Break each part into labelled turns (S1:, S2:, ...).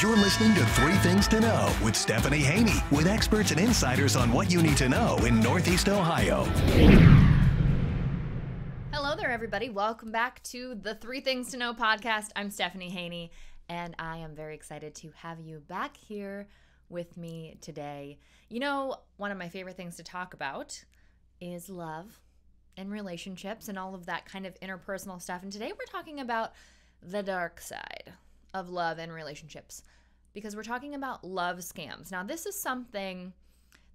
S1: You're listening to Three Things to Know with Stephanie Haney, with experts and insiders on what you need to know in Northeast Ohio.
S2: Hello there, everybody. Welcome back to the Three Things to Know podcast. I'm Stephanie Haney, and I am very excited to have you back here with me today. You know, one of my favorite things to talk about is love and relationships and all of that kind of interpersonal stuff. And today we're talking about the dark side of love and relationships, because we're talking about love scams. Now, this is something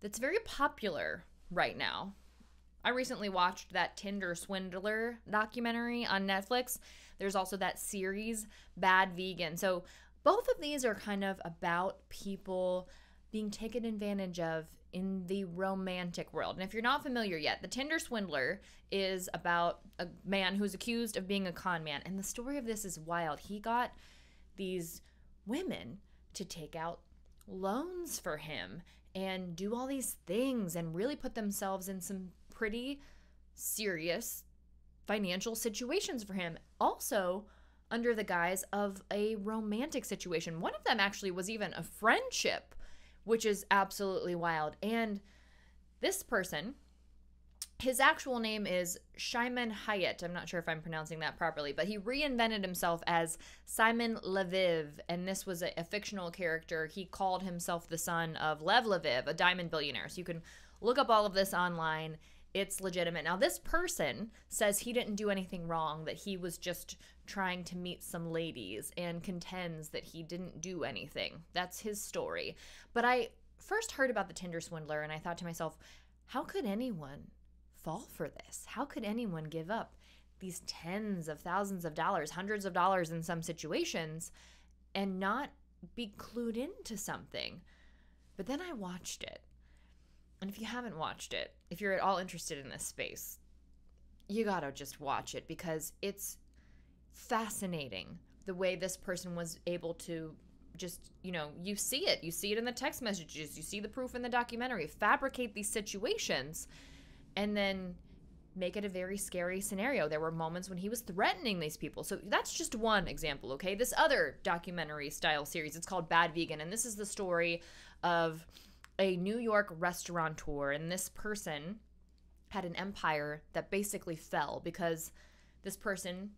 S2: that's very popular right now. I recently watched that Tinder Swindler documentary on Netflix. There's also that series, Bad Vegan. So both of these are kind of about people being taken advantage of in the romantic world. And if you're not familiar yet, the Tinder Swindler is about a man who's accused of being a con man. And the story of this is wild. He got these women to take out loans for him and do all these things and really put themselves in some pretty serious financial situations for him. Also, under the guise of a romantic situation. One of them actually was even a friendship, which is absolutely wild. And this person, his actual name is Shimon Hayat. I'm not sure if I'm pronouncing that properly, but he reinvented himself as Simon Lviv, and this was a fictional character. He called himself the son of Lev Lviv, a diamond billionaire. So you can look up all of this online. It's legitimate. Now, this person says he didn't do anything wrong, that he was just trying to meet some ladies, and contends that he didn't do anything. That's his story. But I first heard about the Tinder Swindler, and I thought to myself, how could anyone fall for this? How could anyone give up these tens of thousands of dollars, hundreds of dollars in some situations, and not be clued into something? But then I watched it. And if you haven't watched it, if you're at all interested in this space, you gotta just watch it, because it's fascinating the way this person was able to just, you see it in the text messages, you see the proof in the documentary, fabricate these situations and then make it a very scary scenario. There were moments when he was threatening these people. So that's just one example, okay? This other documentary style series, it's called Bad Vegan, and this is the story of a New York restaurateur, and this person had an empire that basically fell because this person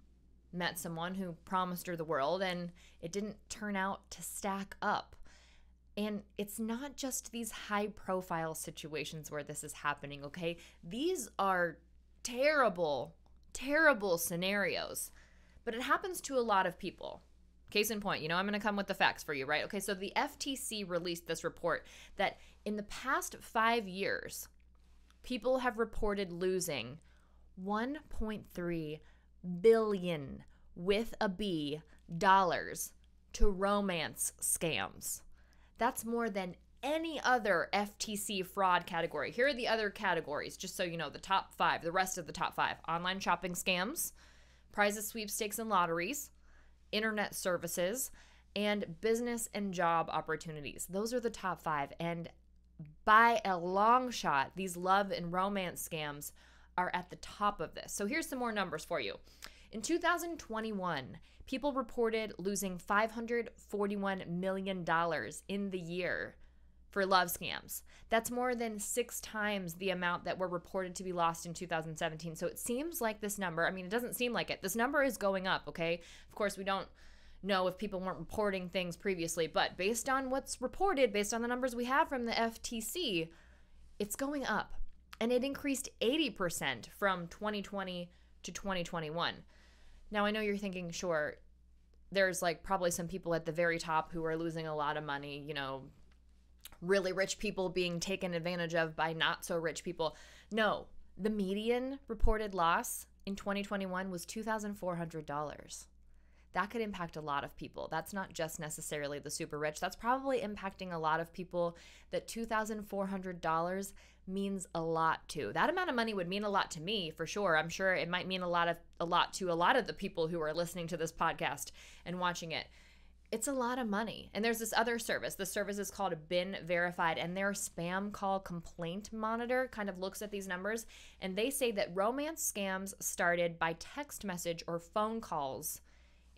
S2: met someone who promised her the world, and it didn't turn out to stack up. And it's not just these high-profile situations where this is happening, okay? These are terrible, terrible scenarios, but it happens to a lot of people. Case in point, I'm going to come with the facts for you, right? Okay, so the FTC released this report that in the past 5 years, people have reported losing $1.3 billion with a B dollars to romance scams. That's more than any other FTC fraud category. Here are the other categories, just so you know, the top 5, the rest of the top 5. Online shopping scams, prizes, sweepstakes, and lotteries, internet services, and business and job opportunities. Those are the top 5. And by a long shot, these love and romance scams are at the top of this. So here's some more numbers for you. In 2021, people reported losing $541 million in the year for love scams. That's more than 6 times the amount that were reported to be lost in 2017. So it seems like this number, it doesn't seem like it. This number is going up, okay? Of course, we don't know if people weren't reporting things previously, but based on what's reported, based on the numbers we have from the FTC, it's going up. And it increased 80% from 2020 to 2021. Now, I know you're thinking, sure, there's probably some people at the very top who are losing a lot of money, really rich people being taken advantage of by not so rich people. No, the median reported loss in 2021 was $2,400. That could impact a lot of people. That's not just necessarily the super rich. That's probably impacting a lot of people that $2,400 means a lot to. That amount of money would mean a lot to me, for sure. I'm sure it might mean a lot to a lot of the people who are listening to this podcast and watching it. It's a lot of money. And there's this other service. The service is called Been Verified, and their spam call complaint monitor kind of looks at these numbers, and they say that romance scams started by text message or phone calls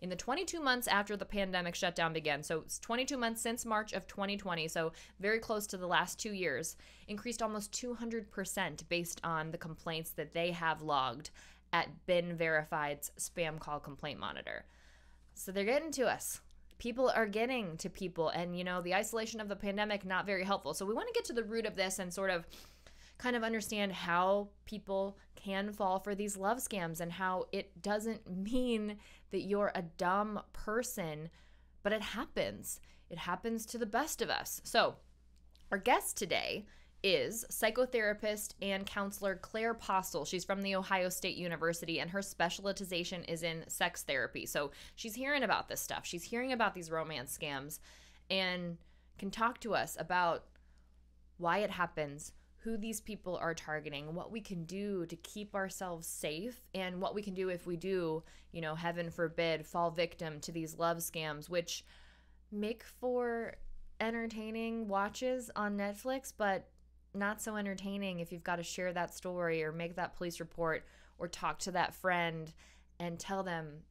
S2: in the 22 months after the pandemic shutdown began, so it's 22 months since March of 2020, so very close to the last 2 years, increased almost 200% based on the complaints that they have logged at Been Verified's spam call complaint monitor. So they're getting to us. People are getting to people, and the isolation of the pandemic, not very helpful. So we want to get to the root of this and sort of kind of understand how people can fall for these love scams and how it doesn't mean that you're a dumb person, but it happens. It happens to the best of us. So our guest today is psychotherapist and counselor Claire Postl. She's from the Ohio State University, and her specialization is in sex therapy. So she's hearing about this stuff. She's hearing about these romance scams and can talk to us about why it happens, who these people are targeting, what we can do to keep ourselves safe, and what we can do if we do, heaven forbid, fall victim to these love scams, which make for entertaining watches on Netflix, but not so entertaining if you've got to share that story or make that police report or talk to that friend and tell them,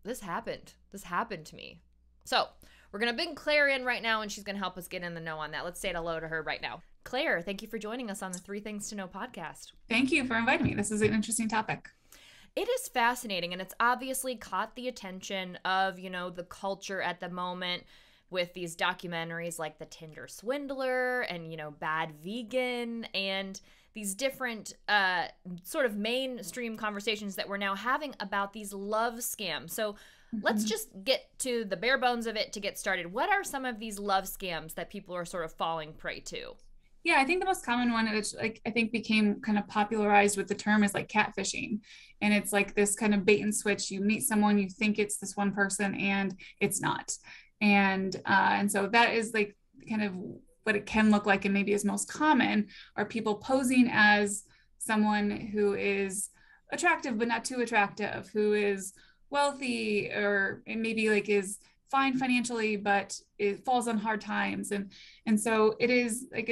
S2: this happened to me. So we're going to bring Claire in right now, and she's going to help us get in the know on that. Let's say hello to her right now. Claire, thank you for joining us on the Three Things to Know podcast.
S3: Thank you for inviting me. This is an interesting topic.
S2: It is fascinating, and it's obviously caught the attention of, the culture at the moment with these documentaries like The Tinder Swindler and, Bad Vegan, and these different sort of mainstream conversations that we're now having about these love scams. So let's just get to the bare bones of it to get started. What are some of these love scams that people are sort of falling prey to?
S3: Yeah, I think the most common one, which I think became kind of popularized with the term, is like catfishing. And it's like this kind of bait and switch. You meet someone, you think it's this one person, and it's not. And so that is like kind of what it can look like, and maybe is most common, are people posing as someone who is attractive but not too attractive, who is wealthy, or maybe like is fine financially, but it falls on hard times. And so it is like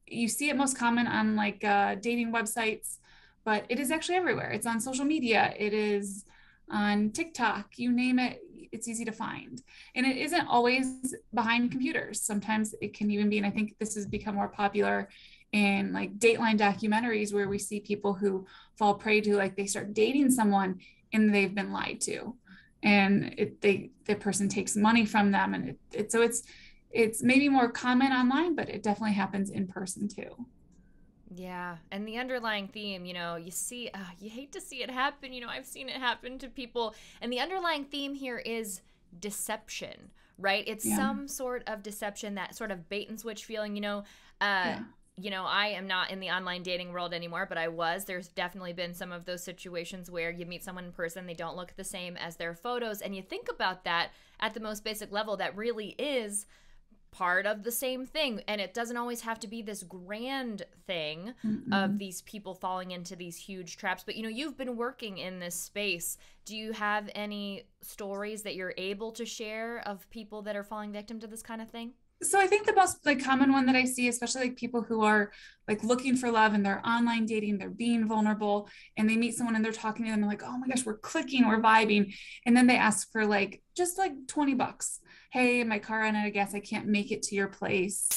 S3: you see it most common on like dating websites, but it is actually everywhere. It's on social media. It is on TikTok, you name it, it's easy to find. And it isn't always behind computers. Sometimes it can even be, and I think this has become more popular in like Dateline documentaries, where we see people who fall prey to, like, they start dating someone and they've been lied to. And the person takes money from them, and it's maybe more common online, but it definitely happens in person too.
S2: Yeah, and the underlying theme, you see, you hate to see it happen. I've seen it happen to people, and the underlying theme here is deception, right? It's some sort of deception, that sort of bait and switch feeling. I am not in the online dating world anymore, but I was. There's definitely been some of those situations where you meet someone in person, they don't look the same as their photos, and you think about that at the most basic level, that really is part of the same thing. And it doesn't always have to be this grand thing of these people falling into these huge traps. But, you've been working in this space. Do you have any stories that you're able to share of people that are falling victim to this kind of thing?
S3: So I think the most common one that I see, especially like people who are like looking for love and they're online dating, they're being vulnerable, and they meet someone and they're talking to them, they're like, oh my gosh, we're clicking, we're vibing. And then they ask for just $20. Hey, my car ran out of gas, I can't make it to your place.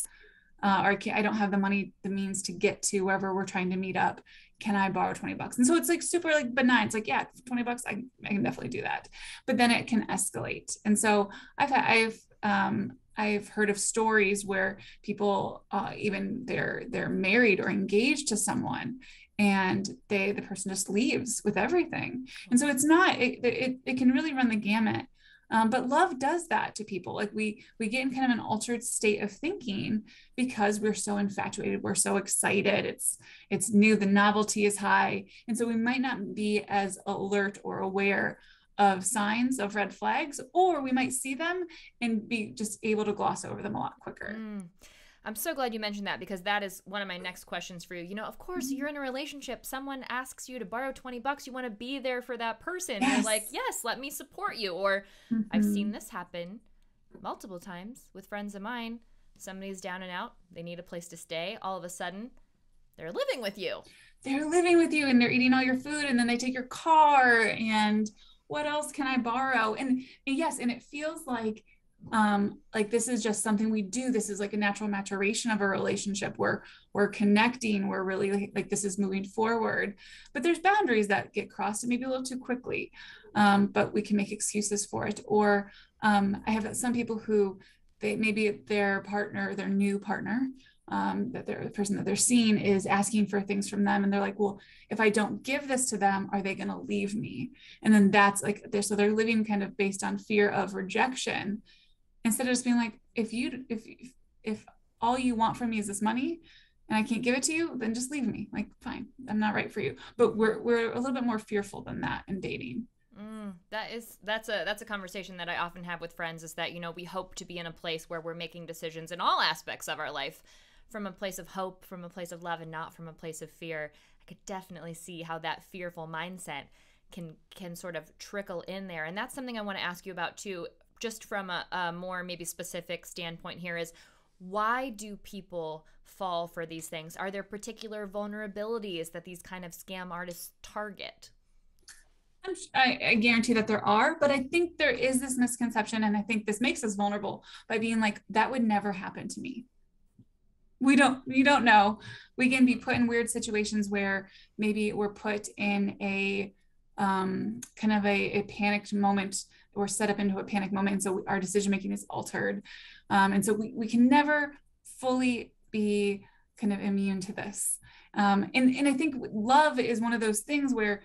S3: Or I don't have the means to get to wherever we're trying to meet up. Can I borrow $20? And so it's like super benign. It's like, yeah, $20, I can definitely do that. But then it can escalate. And so I've heard of stories where people, even they're married or engaged to someone, and the person just leaves with everything. And so it's not, it can really run the gamut. But love does that to people. Like we get in kind of an altered state of thinking because we're so infatuated, we're so excited. It's new, the novelty is high. And so we might not be as alert or aware of signs of red flags, or we might see them and be just able to gloss over them a lot quicker.
S2: I'm so glad you mentioned that, because that is one of my next questions for you. Of course, you're in a relationship. Someone asks you to borrow $20. You want to be there for that person. Yes. You're like, yes, let me support you. Or I've seen this happen multiple times with friends of mine. Somebody's down and out. They need a place to stay. All of a sudden, they're living with you.
S3: They're living with you, and they're eating all your food, and then they take your car, what else can I borrow? And yes, and it feels like this is just something we do. This is like a natural maturation of a relationship where we're connecting, we're really like this is moving forward, but there's boundaries that get crossed maybe a little too quickly. But we can make excuses for it. Or I have some people who maybe their partner, their new partner, that the person that they're seeing is asking for things from them. And they're like, well, if I don't give this to them, are they going to leave me? And then that's like, they're living kind of based on fear of rejection, instead of just being like, if all you want from me is this money and I can't give it to you, then just leave me. Like, fine, I'm not right for you. But we're a little bit more fearful than that in dating.
S2: That's a conversation that I often have with friends, is that, we hope to be in a place where we're making decisions in all aspects of our life from a place of hope, from a place of love, and not from a place of fear. I could definitely see how that fearful mindset can sort of trickle in there. And that's something I want to ask you about too, just from a more maybe specific standpoint here, is why do people fall for these things? Are there particular vulnerabilities that these kind of scam artists target?
S3: I guarantee that there are, but I think there is this misconception, and I think this makes us vulnerable by being like, that would never happen to me. We don't know. We can be put in weird situations where maybe we're put in a kind of a panicked moment, or set up into a panic moment. And so our decision making is altered. And so we can never fully be kind of immune to this. And I think love is one of those things where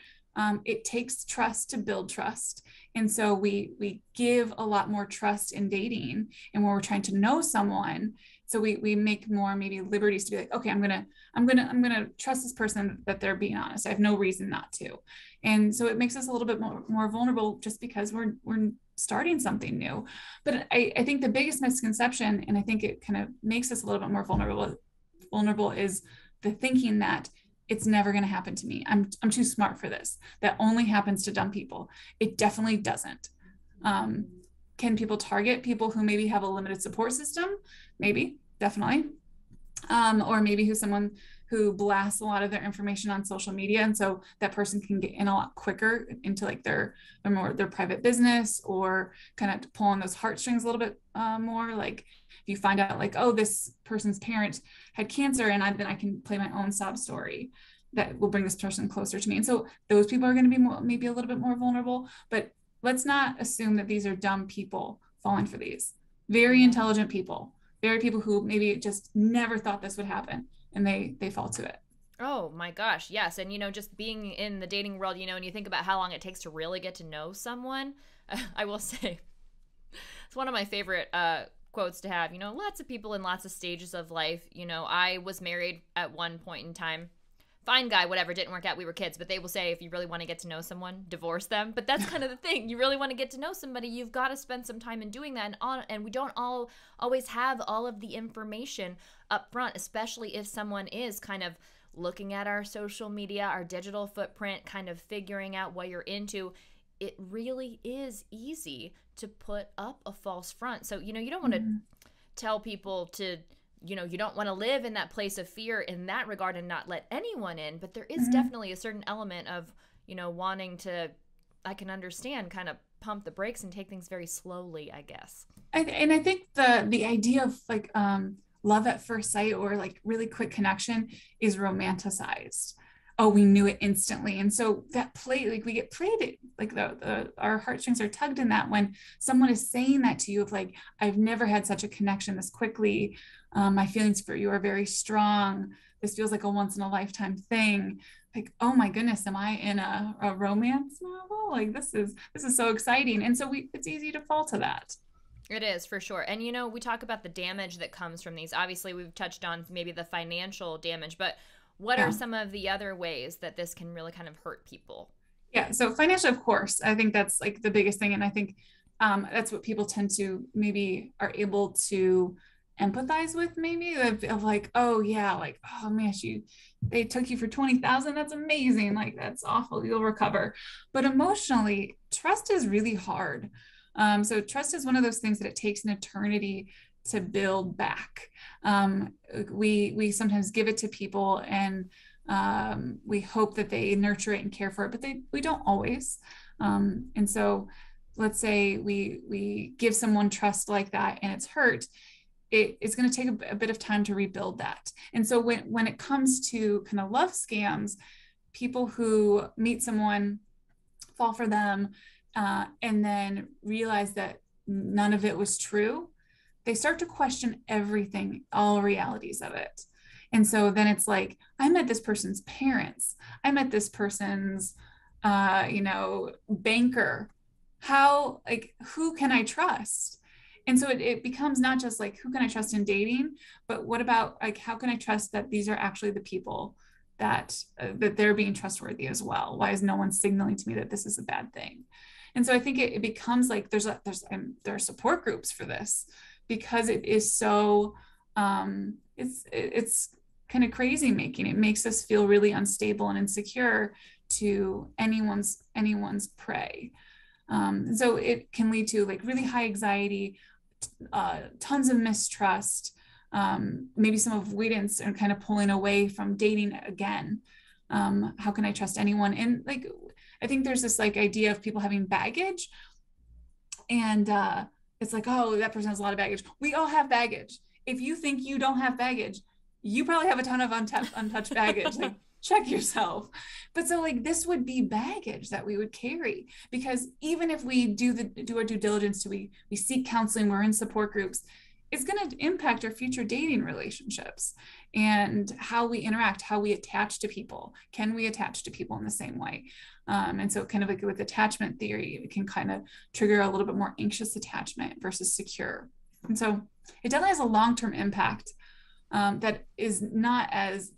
S3: it takes trust to build trust. And so we give a lot more trust in dating, and when we're trying to know someone. So we make more maybe liberties to be like, okay, I'm gonna trust this person that they're being honest. I have no reason not to. And so it makes us a little bit more vulnerable, just because we're starting something new. But I think the biggest misconception, and I think it kind of makes us a little bit more vulnerable, is the thinking that it's never going to happen to me. I'm too smart for this. That only happens to dumb people. It definitely doesn't. Can people target people who maybe have a limited support system? Maybe, definitely. Or maybe someone who blasts a lot of their information on social media. And so that person can get in a lot quicker into like their private business, or kind of pull on those heartstrings a little bit more. Like if you find out like, oh, this person's parent had cancer, and then I can play my own sob story that will bring this person closer to me. And so those people are going to be maybe a little bit more vulnerable, but let's not assume that these are dumb people falling for these. Very intelligent people, very people who maybe just never thought this would happen, and they fall to it.
S2: Oh my gosh, yes. And just being in the dating world, and you think about how long it takes to really get to know someone, I will say it's one of my favorite quotes to have. Lots of people in lots of stages of life. I was married at one point in time. Fine guy, whatever, didn't work out, we were kids, but they will say, if you really want to get to know someone, divorce them. But that's kind of the thing. You really want to get to know somebody, you've got to spend some time in doing that. And we don't always have all of the information up front, especially if someone is kind of looking at our social media, our digital footprint, kind of figuring out what you're into. It really is easy to put up a false front. So, you don't want to tell people to, you don't want to live in that place of fear in that regard and not let anyone in. But there is definitely a certain element of, wanting to, I can understand, kind of pump the brakes and take things very slowly, I guess.
S3: And I think the idea of like love at first sight, or like really quick connection, is romanticized. Oh, we knew it instantly. And so that we get played, like our heartstrings are tugged in that, when someone is saying that to you, of like, I've never had such a connection this quickly. My feelings for you are very strong. This feels like a once in a lifetime thing. Like, oh my goodness, am I in a romance novel? Like this is so exciting. And so it's easy to fall to that.
S2: It is, for sure. And, we talk about the damage that comes from these. Obviously, we've touched on maybe the financial damage, but what are some of the other ways that this can really kind of hurt people?
S3: Yeah. So financial, of course, I think that's like the biggest thing. And I think that's what people tend to maybe are able to empathize with, maybe of like, oh yeah, like, oh man, they took you for 20,000. That's amazing. Like, that's awful. You'll recover. But emotionally, trust is really hard. So trust is one of those things that it takes an eternity to build back. We sometimes give it to people, and we hope that they nurture it and care for it, but we don't always. And so let's say we give someone trust like that and it's hurt, it's going to take a bit of time to rebuild that. And so when it comes to kind of love scams, people who meet someone, fall for them, and then realize that none of it was true, they start to question everything, all realities of it. And so then it's like, I met this person's parents. I met this person's, banker. How, like, who can I trust? And so it becomes not just like, who can I trust in dating, but what about, like, how can I trust that these are actually the people that they're being trustworthy as well? Why is no one signaling to me that this is a bad thing? And so I think it becomes like there are support groups for this, because it is so it's kind of crazy making. It makes us feel really unstable and insecure to anyone's prey. So it can lead to like really high anxiety, tons of mistrust, maybe some avoidance and kind of pulling away from dating again. How can I trust anyone? And like, I think there's this like idea of people having baggage, and it's like, oh, that person has a lot of baggage. We all have baggage. If you think you don't have baggage, you probably have a ton of untouched baggage. Like, check yourself. But so like, this would be baggage that we would carry, because even if we do our due diligence, we seek counseling, we're in support groups, it's going to impact our future dating relationships and how we interact, how we attach to people. Can we attach to people in the same way? And so kind of like with attachment theory, it can kind of trigger a little bit more anxious attachment versus secure. And so it definitely has a long-term impact that is not as,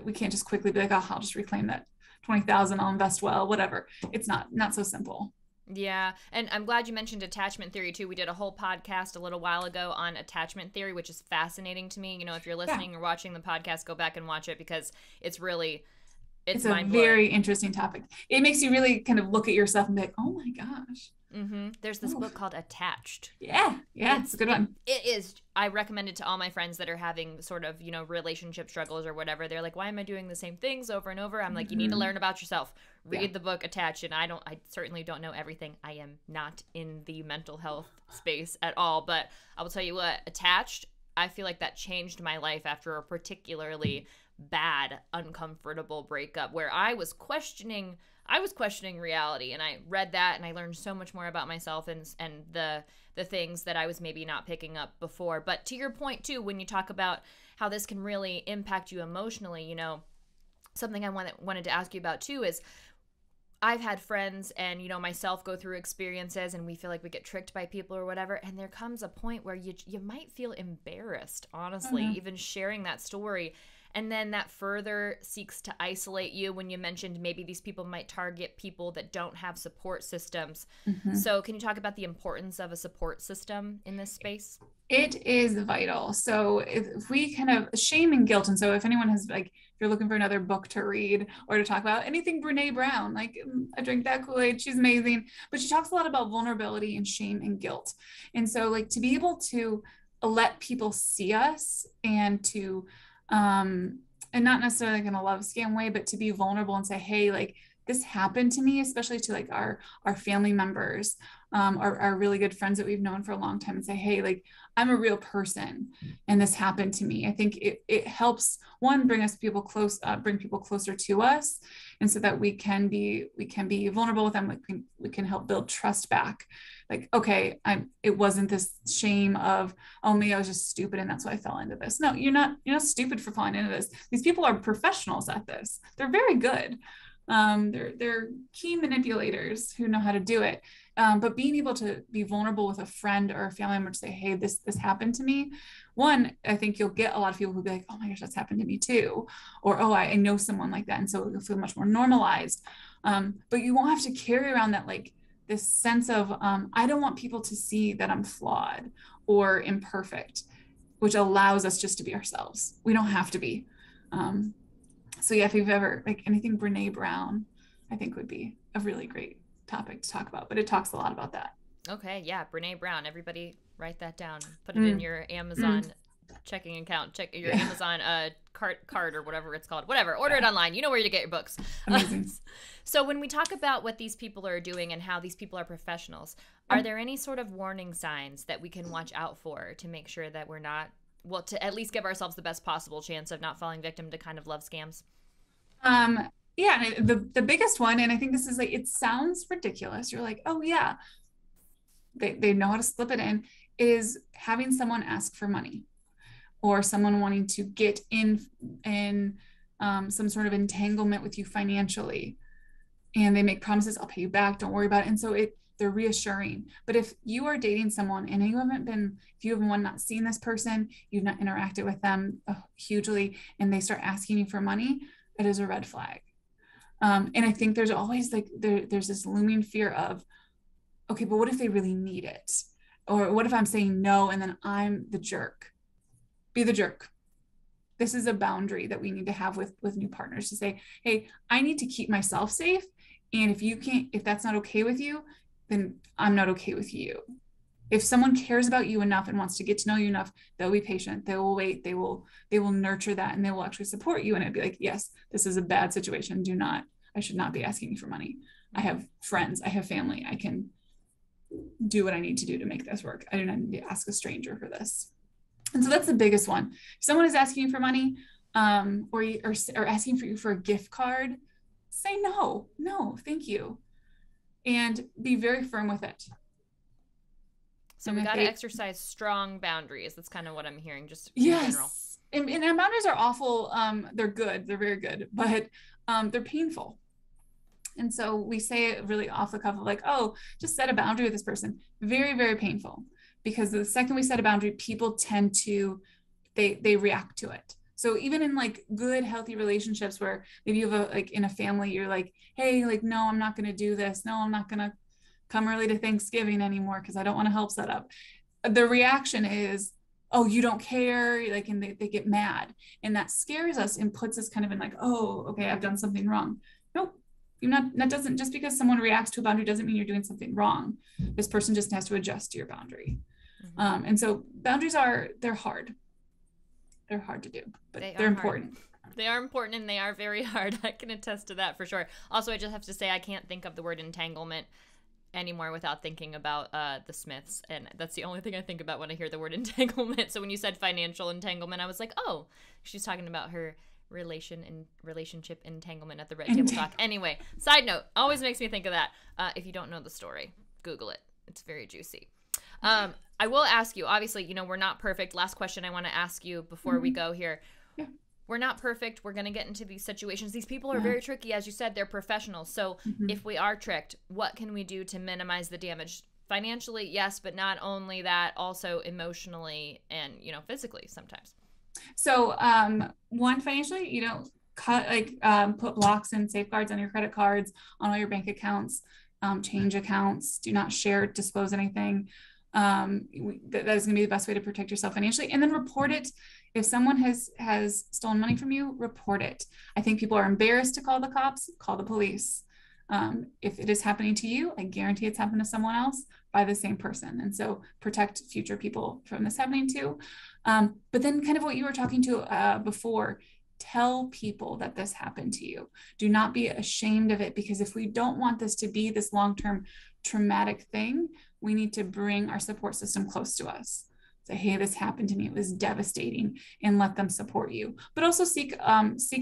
S3: we can't just quickly be like, oh, I'll just reclaim that 20,000, I'll invest well, whatever. It's not so simple.
S2: Yeah. And I'm glad you mentioned attachment theory too. We did a whole podcast a little while ago on attachment theory, which is fascinating to me. You know, if you're listening or watching the podcast, go back and watch it, because it's a
S3: very interesting topic. It makes you really kind of look at yourself and be like, oh my gosh.
S2: Mm-hmm. There's this book called Attached.
S3: Yeah, it's a good one.
S2: It is. I recommend it to all my friends that are having sort of, relationship struggles or whatever. They're like, why am I doing the same things over and over? I'm like, you need to learn about yourself. Read the book Attached. And I certainly don't know everything. I am not in the mental health space at all. But I will tell you what, Attached, I feel like that changed my life after a particularly bad, uncomfortable breakup where I was questioning reality, and I read that and I learned so much more about myself and the things that I was maybe not picking up before. But to your point too, when you talk about how this can really impact you emotionally, something I wanted to ask you about too is, I've had friends and, myself go through experiences and we feel like we get tricked by people or whatever. And there comes a point where you might feel embarrassed, honestly, even sharing that story. And then that further seeks to isolate you. When you mentioned maybe these people might target people that don't have support systems. So can you talk about the importance of a support system in this space?
S3: It is vital. So if we kind of shame and guilt. And so if anyone has if you're looking for another book to read or to talk about anything, Brene Brown, I drink that Kool-Aid, she's amazing, but she talks a lot about vulnerability and shame and guilt. And so to be able to let people see us and to, and not necessarily in a love scam way, but to be vulnerable and say, hey, this happened to me, especially to our family members, our really good friends that we've known for a long time, and say, hey, I'm a real person and this happened to me. I think it helps, one, bring people closer to us. And so that we can be vulnerable with them. We can help build trust back. Okay, it wasn't this shame of, oh, maybe I was just stupid and that's why I fell into this. No, you're not stupid for falling into this. These people are professionals at this. They're very good. They're key manipulators who know how to do it. But being able to be vulnerable with a friend or a family member to say, hey, this happened to me. One, I think you'll get a lot of people who'll be like, oh my gosh, that's happened to me too. Or, oh, I know someone like that. And so you'll feel much more normalized. But you won't have to carry around that, this sense of, I don't want people to see that I'm flawed or imperfect, which allows us just to be ourselves. We don't have to be. So yeah, if you've ever, anything Brene Brown, I think would be a really great topic to talk about, but it talks a lot about that.
S2: Okay. Yeah. Brene Brown, everybody write that down, put it in your Amazon checking account, check your Amazon cart or whatever it's called. Whatever. Order it online. You know where to get your books.
S3: Amazing.
S2: So when we talk about what these people are doing and how these people are professionals, are there any sort of warning signs that we can watch out for to make sure that we're not, well, to at least give ourselves the best possible chance of not falling victim to kind of love scams?
S3: Yeah, the biggest one, and I think this is like, it sounds ridiculous. You're like, oh yeah, they know how to slip it in, is having someone ask for money or someone wanting to get in some sort of entanglement with you financially. And they make promises, I'll pay you back, don't worry about it. And so they're reassuring. But if you are dating someone and if you haven't not seen this person, you've not interacted with them hugely, and they start asking you for money, it is a red flag. And I think there's always like, there's this looming fear of, okay, but what if they really need it? Or what if I'm saying no and then I'm the jerk? Be the jerk. This is a boundary that we need to have with new partners, to say, hey, I need to keep myself safe. And if that's not okay with you, then I'm not okay with you. If someone cares about you enough and wants to get to know you enough, they'll be patient. They will wait. They will nurture that, and they will actually support you. And it'd be like, yes, this is a bad situation. I should not be asking you for money. I have friends. I have family. I can do what I need to do to make this work. I do not need to ask a stranger for this. And so that's the biggest one. If someone is asking you for money, or asking for you for a gift card, say no, thank you. And be very firm with it.
S2: So we got to exercise strong boundaries. That's kind of what I'm hearing, just in general.
S3: And boundaries are awful. They're good. They're very good, but they're painful. And so we say it really off the cuff of like, oh, just set a boundary with this person. Very, very painful. Because the second we set a boundary, people tend to, they react to it. So even in like good, healthy relationships where maybe you have in a family, you're like, hey, like, no, I'm not going to do this. No, I'm not going to come early to Thanksgiving anymore because I don't want to help set up. The reaction is, oh, you don't care. Like, and they get mad. And that scares us and puts us kind of in like, oh, okay, I've done something wrong. Nope. That doesn't, just because someone reacts to a boundary doesn't mean you're doing something wrong. This person just has to adjust to your boundary. Mm-hmm. And so boundaries they're hard. They're hard to do, but they're important.
S2: They are important, and they are very hard. I can attest to that for sure. Also, I just have to say, I can't think of the word entanglement anymore without thinking about the Smiths. And that's the only thing I think about when I hear the word entanglement. So when you said financial entanglement, I was like, oh, she's talking about her relationship entanglement at the Red Table Talk. Anyway, side note, always makes me think of that. If you don't know the story, Google it. It's very juicy. I will ask you, obviously, we're not perfect. Last question I want to ask you before we go here. Yeah. We're not perfect. We're going to get into these situations. These people are very tricky. As you said, they're professionals. So if we are tricked, what can we do to minimize the damage? Financially, yes, but not only that, also emotionally and, physically sometimes.
S3: So one, financially, put blocks and safeguards on your credit cards, on all your bank accounts, change accounts, do not share, disclose anything. That is going to be the best way to protect yourself financially. And then report it. If someone has stolen money from you, report it. I think people are embarrassed to call the cops, call the police. If it is happening to you, I guarantee it's happened to someone else by the same person. And so protect future people from this happening too. But then kind of what you were talking to before, tell people that this happened to you. Do not be ashamed of it, because if we don't want this to be this long-term traumatic thing, we need to bring our support system close to us. Say, hey, this happened to me. It was devastating, and let them support you. But also seek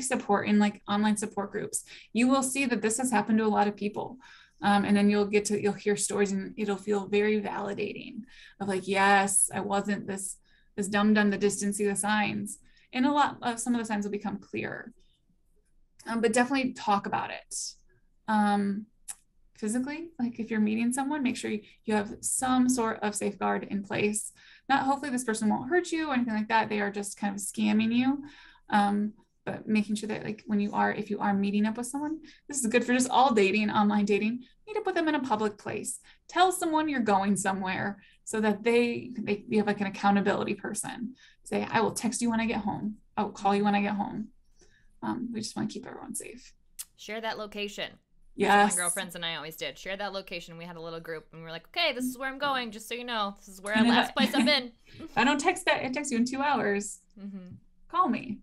S3: support in online support groups. You will see that this has happened to a lot of people. And then you'll hear stories, and it'll feel very validating of like, yes, I wasn't this dum-dum that didn't see the signs. And some of the signs will become clearer. But definitely talk about it. Physically, like if you're meeting someone, make sure you have some sort of safeguard in place. Hopefully this person won't hurt you or anything like that. They are just kind of scamming you. But making sure that if you are meeting up with someone, this is good for just all dating, online dating, meet up with them in a public place. Tell someone you're going somewhere so that you have like an accountability person. Say, I will text you when I get home. I will call you when I get home. We just want to keep everyone safe.
S2: Share that location.
S3: Yes.
S2: So my girlfriends and I always did. Share that location. We had a little group and we were like, okay, this is where I'm going. Just so you know, this is where last place I've been.
S3: If I don't text you in 2 hours, call me.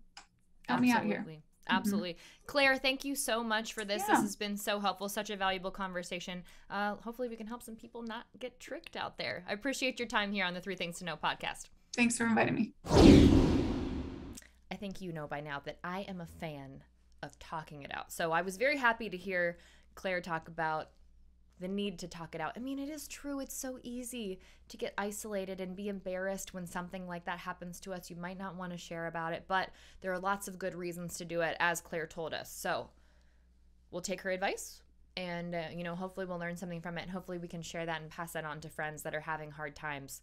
S3: Help me out here.
S2: Absolutely. Claire, thank you so much for this. This has been so helpful, such a valuable conversation. Hopefully we can help some people not get tricked out there. I appreciate your time here on the 3 Things to Know podcast.
S3: Thanks for inviting me.
S2: I think you know by now that I am a fan of talking it out. So I was very happy to hear Claire talk about the need to talk it out. I mean, it is true. It's so easy to get isolated and be embarrassed when something like that happens to us. You might not want to share about it, but there are lots of good reasons to do it, as Claire told us. So we'll take her advice and, hopefully we'll learn something from it. And hopefully we can share that and pass that on to friends that are having hard times.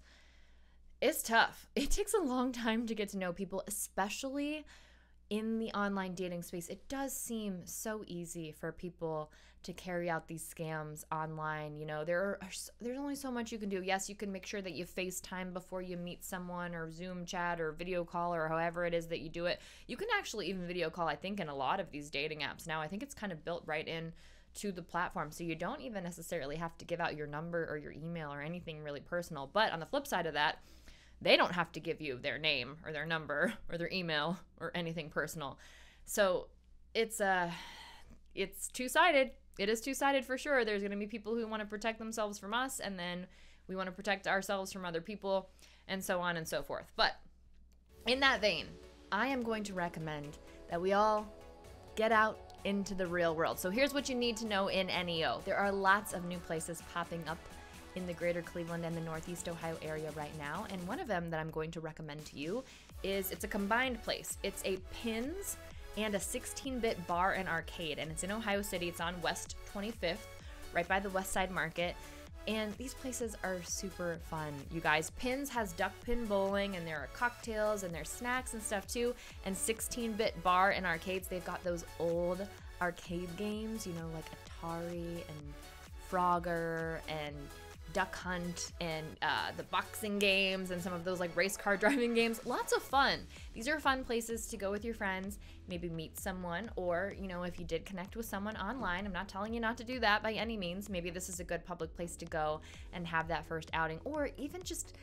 S2: It's tough. It takes a long time to get to know people, especially in the online dating space. It does seem so easy for people to carry out these scams online. There's only so much you can do. Yes, you can make sure that you FaceTime before you meet someone, or Zoom chat, or video call, or however it is that you do it. You can actually even video call, I think, in a lot of these dating apps now. I think it's kind of built right in to the platform, so you don't even necessarily have to give out your number or your email or anything really personal. But on the flip side of that, they don't have to give you their name or their number or their email or anything personal. So it's two-sided. It is two-sided for sure. There's going to be people who want to protect themselves from us, and then we want to protect ourselves from other people, and so on and so forth. But in that vein, I am going to recommend that we all get out into the real world. So here's what you need to know in NEO. There are lots of new places popping up in the greater Cleveland and the Northeast Ohio area right now. And one of them that I'm going to recommend to you it's a combined place. It's a Pins and a 16-bit bar and arcade. And it's in Ohio City. It's on West 25th, right by the West Side Market. And these places are super fun, you guys. Pins has duck pin bowling, and there are cocktails, and there's snacks and stuff too. And 16-bit bar and arcades, they've got those old arcade games, like Atari and Frogger and Duck Hunt and the boxing games and some of those like race car driving games. Lots of fun. These are fun places to go with your friends, maybe meet someone, or if you did connect with someone online. I'm not telling you not to do that by any means. Maybe this is a good public place to go and have that first outing, or even just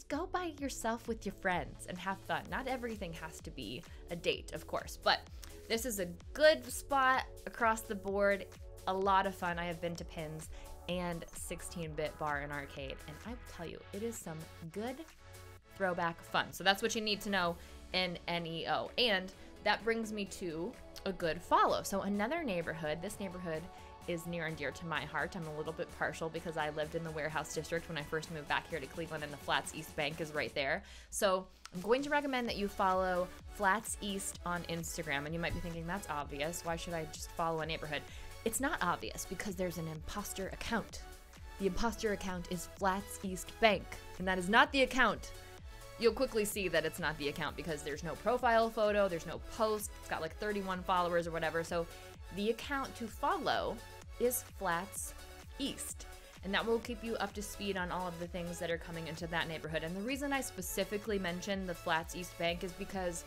S2: go by yourself with your friends and have fun. Not everything has to be a date, of course, but this is a good spot across the board. A lot of fun. I have been to Pins and 16-bit bar and arcade, and I will tell you, it is some good throwback fun. So that's what you need to know in NEO. And that brings me to a good follow. So another neighborhood, this neighborhood is near and dear to my heart. I'm a little bit partial because I lived in the Warehouse District when I first moved back here to Cleveland, and the Flats East Bank is right there. So I'm going to recommend that you follow Flats East on Instagram. And you might be thinking, that's obvious. Why should I just follow a neighborhood? It's not obvious because there's an imposter account. The imposter account is Flats East Bank, and that is not the account. You'll quickly see that it's not the account because there's no profile photo, there's no post, it's got like 31 followers or whatever. So the account to follow is Flats East, and that will keep you up to speed on all of the things that are coming into that neighborhood. And the reason I specifically mentioned the Flats East Bank is because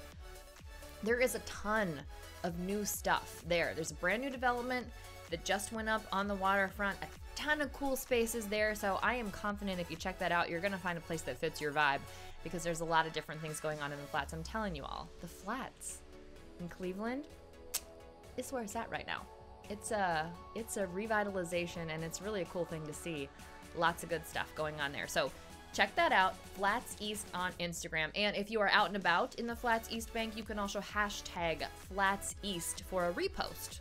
S2: there is a ton of new stuff there. There's a brand new development that just went up on the waterfront, a ton of cool spaces there. So I am confident if you check that out, you're gonna find a place that fits your vibe, because there's a lot of different things going on in the Flats. I'm telling you all, the Flats in Cleveland is where it's at right now. It's a revitalization, and it's really a cool thing to see. Lots of good stuff going on there. So check that out, Flats East on Instagram. And if you are out and about in the Flats East Bank, you can also hashtag Flats East for a repost.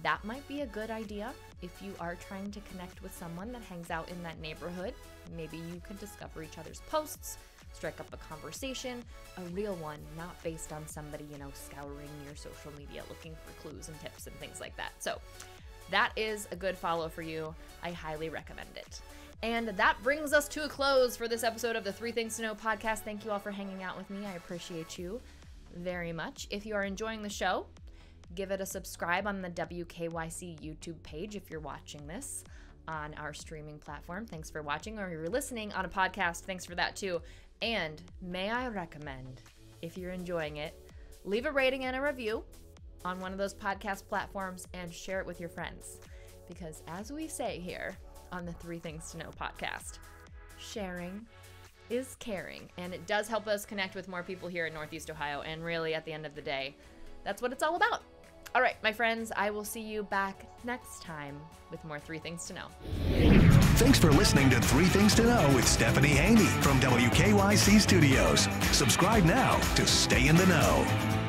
S2: That might be a good idea if you are trying to connect with someone that hangs out in that neighborhood. Maybe you can discover each other's posts, strike up a conversation, a real one, not based on somebody, scouring your social media looking for clues and tips and things like that. So that is a good follow for you. I highly recommend it. And that brings us to a close for this episode of the 3 Things to Know podcast. Thank you all for hanging out with me. I appreciate you very much. If you are enjoying the show, give it a subscribe on the WKYC YouTube page if you're watching this on our streaming platform. Thanks for watching. Or if you're listening on a podcast, thanks for that too. And may I recommend, if you're enjoying it, leave a rating and a review on one of those podcast platforms and share it with your friends. because as we say here on the 3 Things to Know podcast, sharing is caring, and it does help us connect with more people here in Northeast Ohio, and really at the end of the day, that's what it's all about. All right, my friends, I will see you back next time with more 3 Things to Know.
S1: Thanks for listening to 3 Things to Know with Stephanie Haney from WKYC Studios. Subscribe now to stay in the know.